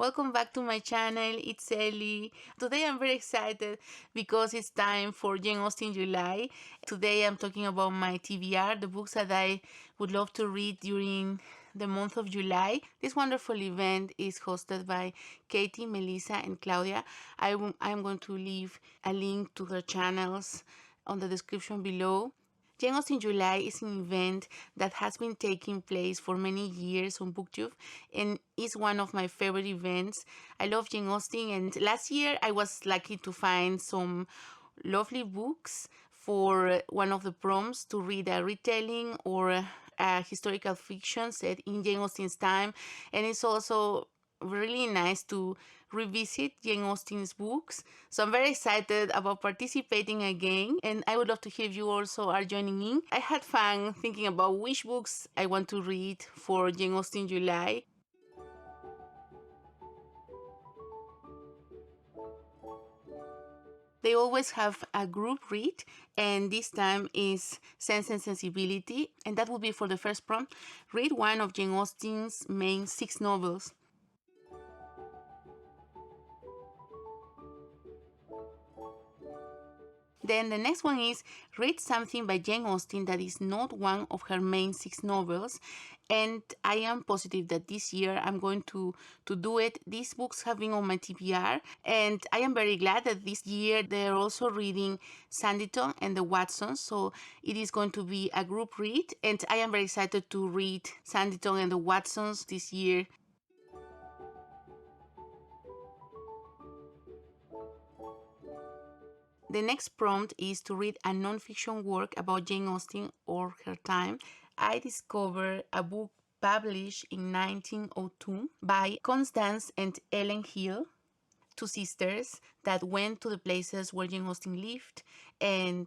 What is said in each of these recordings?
Welcome back to my channel. It's Ellie. Today I'm very excited because it's time for Jane Austen July. Today I'm talking about my TBR, the books that I would love to read during the month of July. This wonderful event is hosted by Katie, Melissa, and Claudia. I'm going to leave a link to their channels on the description below. Jane Austen July is an event that has been taking place for many years on BookTube and is one of my favorite events. I love Jane Austen, and last year I was lucky to find some lovely books for one of the prompts to read a retelling or a historical fiction set in Jane Austen's time, and it's also really nice to revisit Jane Austen's books. So I'm very excited about participating again, and I would love to hear if you also are joining in. I had fun thinking about which books I want to read for Jane Austen July. They always have a group read, and this time is Sense and Sensibility, and that will be for the first prompt. Read one of Jane Austen's main 6 novels. Then the next one is read something by Jane Austen that is not one of her main 6 novels, and I am positive that this year I'm going to do it. These books have been on my TBR, and I am very glad that this year they're also reading Sanditon and the Watsons, so it is going to be a group read, and I am very excited to read Sanditon and the Watsons this year. The next prompt is to read a non-fiction work about Jane Austen or her time. I discovered a book published in 1902 by Constance and Ellen Hill, 2 sisters that went to the places where Jane Austen lived and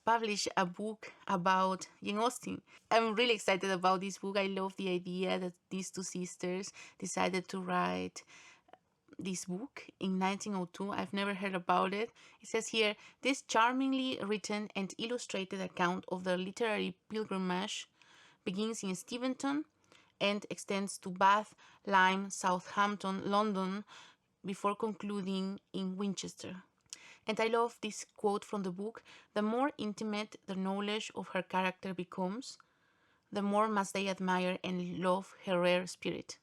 published a book about Jane Austen. I'm really excited about this book. I love the idea that these 2 sisters decided to write this book in 1902. I've never heard about it. It says here, this charmingly written and illustrated account of the literary pilgrimage begins in Steventon and extends to Bath, Lyme, Southampton, London, before concluding in Winchester. And I love this quote from the book: the more intimate the knowledge of her character becomes, the more must they admire and love her rare spirit.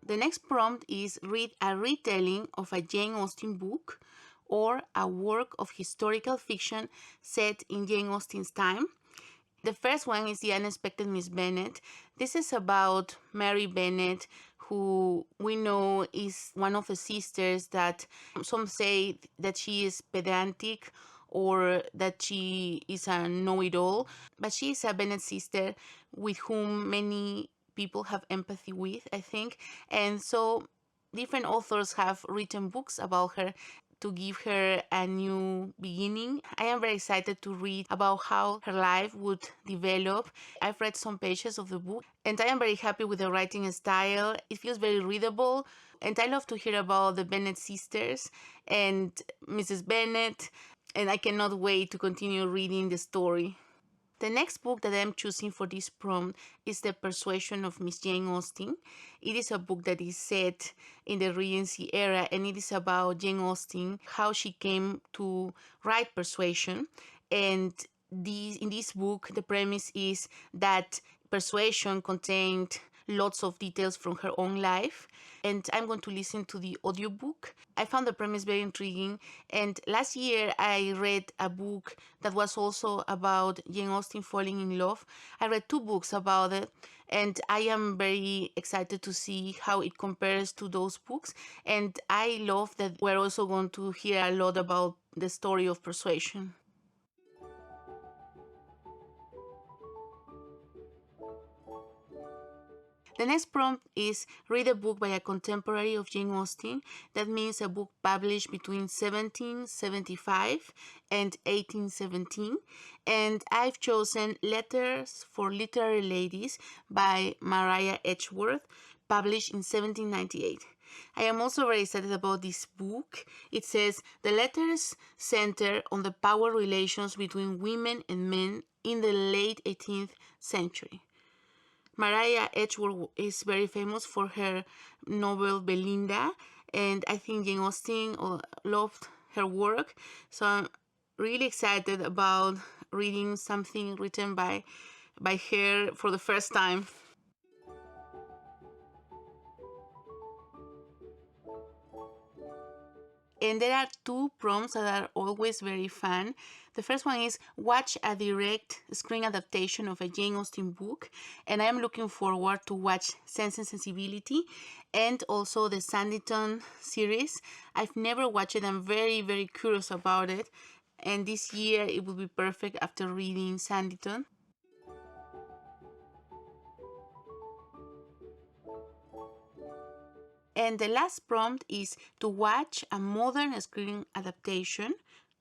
The next prompt is read a retelling of a Jane Austen book or a work of historical fiction set in Jane Austen's time. The first one is The Unexpected Miss Bennet. This is about Mary Bennet, who we know is one of the sisters that some say that she is pedantic or that she is a know-it-all, but she is a Bennet sister with whom many people have empathy with, I think. And so different authors have written books about her to give her a new beginning. I am very excited to read about how her life would develop. I've read some pages of the book, and I am very happy with the writing style. It feels very readable, and I love to hear about the Bennet sisters and Mrs. Bennet, and I cannot wait to continue reading the story. The next book that I'm choosing for this prompt is The Persuasion of Miss Jane Austen. It is a book that is set in the Regency era, and it is about Jane Austen, how she came to write Persuasion. And in this book, the premise is that Persuasion contained lots of details from her own life, and I'm going to listen to the audiobook. I found the premise very intriguing, and last year I read a book that was also about Jane Austen falling in love. I read 2 books about it, and I am very excited to see how it compares to those books, and I love that we're also going to hear a lot about the story of Persuasion. The next prompt is read a book by a contemporary of Jane Austen. That means a book published between 1775 and 1817. And I've chosen Letters for Literary Ladies by Maria Edgeworth, published in 1798. I am also very excited about this book. It says the letters center on the power relations between women and men in the late 18th century. Maria Edgeworth is very famous for her novel Belinda, and I think Jane Austen loved her work. So I'm really excited about reading something written by her for the first time. And there are two prompts that are always very fun. The first one is watch a direct screen adaptation of a Jane Austen book, and I am looking forward to watch Sense and Sensibility and also the Sanditon series. I've never watched it. I'm very, very curious about it, and this year it will be perfect after reading Sanditon. And the last prompt is to watch a modern screen adaptation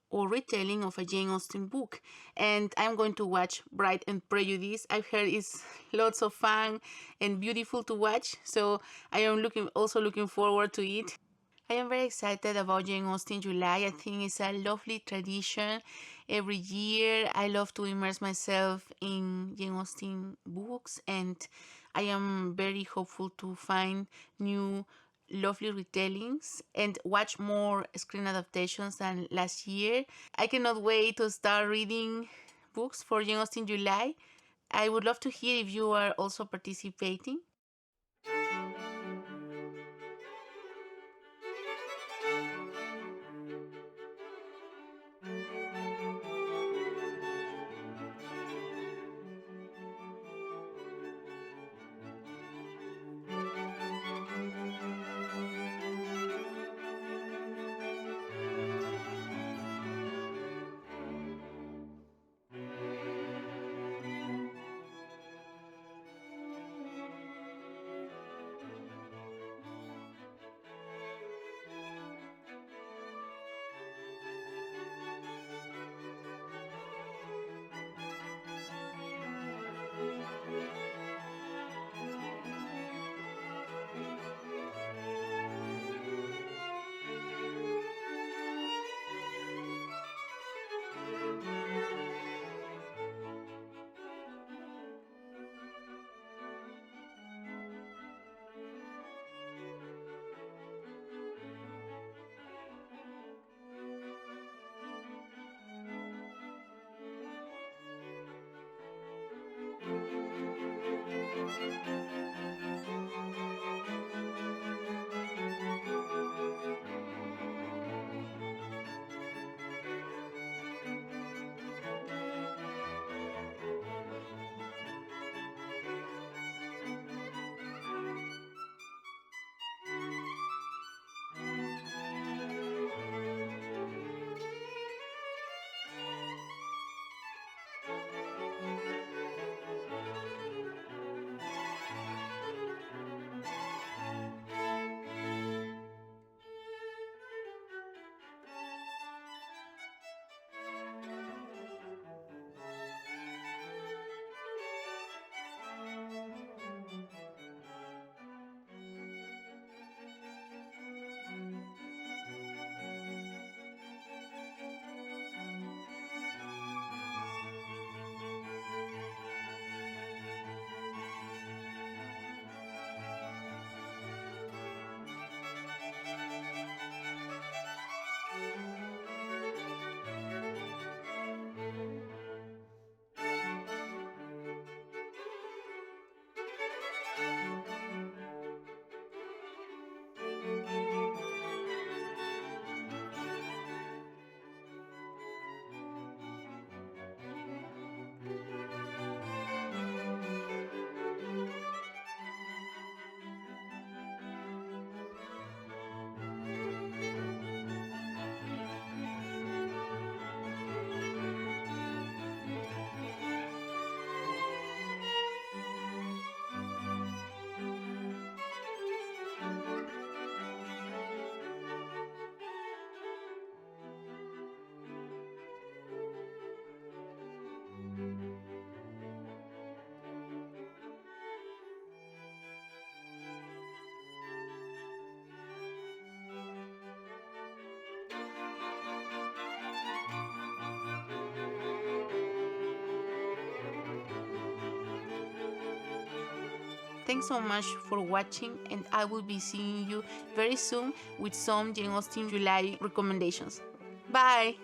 or retelling of a Jane Austen book. And I'm going to watch Pride and Prejudice. I've heard it's lots of fun and beautiful to watch, so I am looking forward to it. I am very excited about Jane Austen July. I think it's a lovely tradition. Every year, I love to immerse myself in Jane Austen books, and I am very hopeful to find new lovely retellings and watch more screen adaptations than last year. I cannot wait to start reading books for Jane Austen July. I would love to hear if you are also participating. Thanks so much for watching, and I will be seeing you very soon with some Jane Austen July recommendations. Bye!